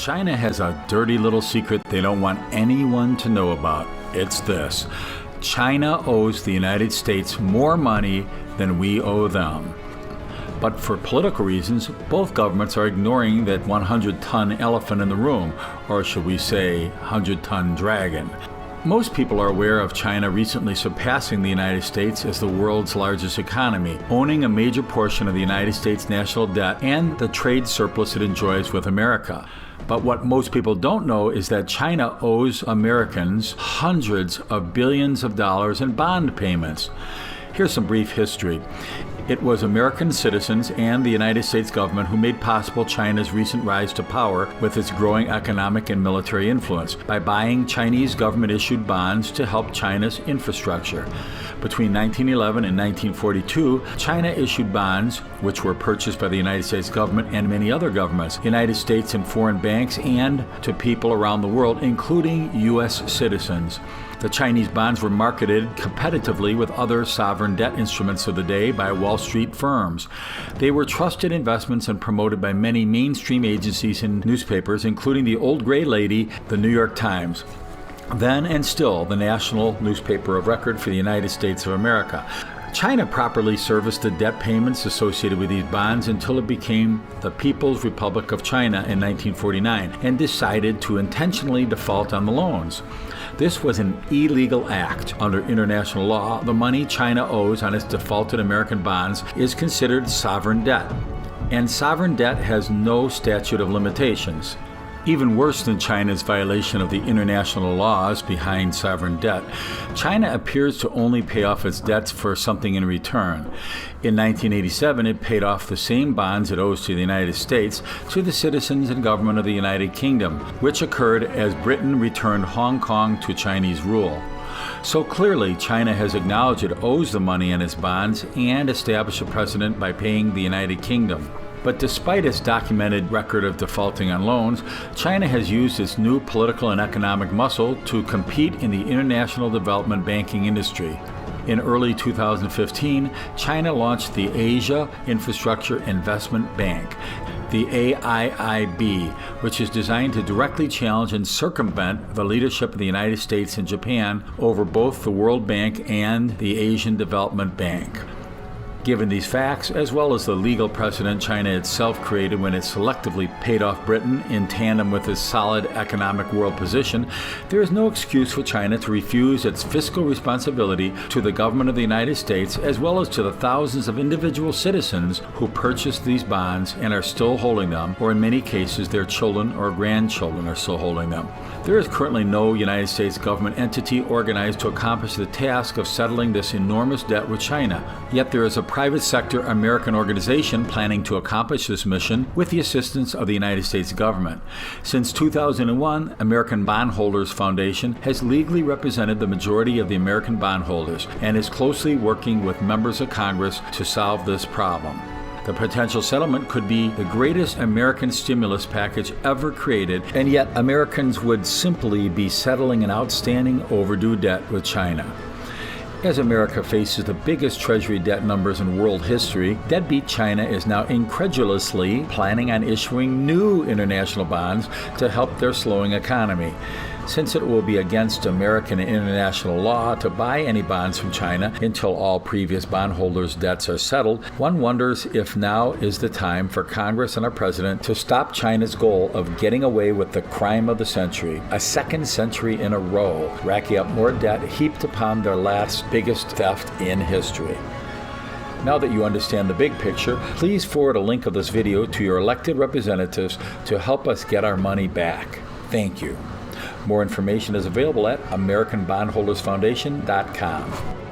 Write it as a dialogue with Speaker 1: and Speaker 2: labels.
Speaker 1: China has a dirty little secret they don't want anyone to know about. It's this: China owes the United States more money than we owe them. But for political reasons, both governments are ignoring that 100-ton elephant in the room, or should we say, 100-ton dragon. Most people are aware of China recently surpassing the United States as the world's largest economy, owning a major portion of the United States national debt and the trade surplus it enjoys with America. But what most people don't know is that China owes Americans hundreds of billions of dollars in bond payments. Here's some brief history. It was American citizens and the United States government who made possible China's recent rise to power with its growing economic and military influence by buying Chinese government-issued bonds to help China's infrastructure. Between 1911 and 1942, China issued bonds, which were purchased by the United States government and many other governments, United States and foreign banks, and to people around the world, including U.S. citizens. The Chinese bonds were marketed competitively with other sovereign debt instruments of the day by Wall Street firms. They were trusted investments and promoted by many mainstream agencies and newspapers, including the old gray lady, the New York Times, then and still the national newspaper of record for the United States of America. China properly serviced the debt payments associated with these bonds until it became the People's Republic of China in 1949 and decided to intentionally default on the loans. This was an illegal act. Under international law, the money China owes on its defaulted American bonds is considered sovereign debt. And sovereign debt has no statute of limitations. Even worse than China's violation of the international laws behind sovereign debt, China appears to only pay off its debts for something in return. In 1987, it paid off the same bonds it owes to the United States to the citizens and government of the United Kingdom, which occurred as Britain returned Hong Kong to Chinese rule. So clearly, China has acknowledged it owes the money in its bonds and established a precedent by paying the United Kingdom. But despite its documented record of defaulting on loans, China has used its new political and economic muscle to compete in the international development banking industry. In early 2015, China launched the Asia Infrastructure Investment Bank, the AIIB, which is designed to directly challenge and circumvent the leadership of the United States and Japan over both the World Bank and the Asian Development Bank. Given these facts, as well as the legal precedent China itself created when it selectively paid off Britain in tandem with its solid economic world position, there is no excuse for China to refuse its fiscal responsibility to the government of the United States, as well as to the thousands of individual citizens who purchased these bonds and are still holding them, or in many cases their children or grandchildren are still holding them. There is currently no United States government entity organized to accomplish the task of settling this enormous debt with China. Yet there is a private sector American organization planning to accomplish this mission with the assistance of the United States government. Since 2001, American Bondholders Foundation has legally represented the majority of the American bondholders and is closely working with members of Congress to solve this problem. The potential settlement could be the greatest American stimulus package ever created, and yet Americans would simply be settling an outstanding overdue debt with China. As America faces the biggest treasury debt numbers in world history, deadbeat China is now incredulously planning on issuing new international bonds to help their slowing economy. Since it will be against American and international law to buy any bonds from China until all previous bondholders' debts are settled, one wonders if now is the time for Congress and our president to stop China's goal of getting away with the crime of the century, a second century in a row, racking up more debt heaped upon their last biggest theft in history. Now that you understand the big picture, please forward a link of this video to your elected representatives to help us get our money back. Thank you. More information is available at AmericanBondholdersFoundation.com.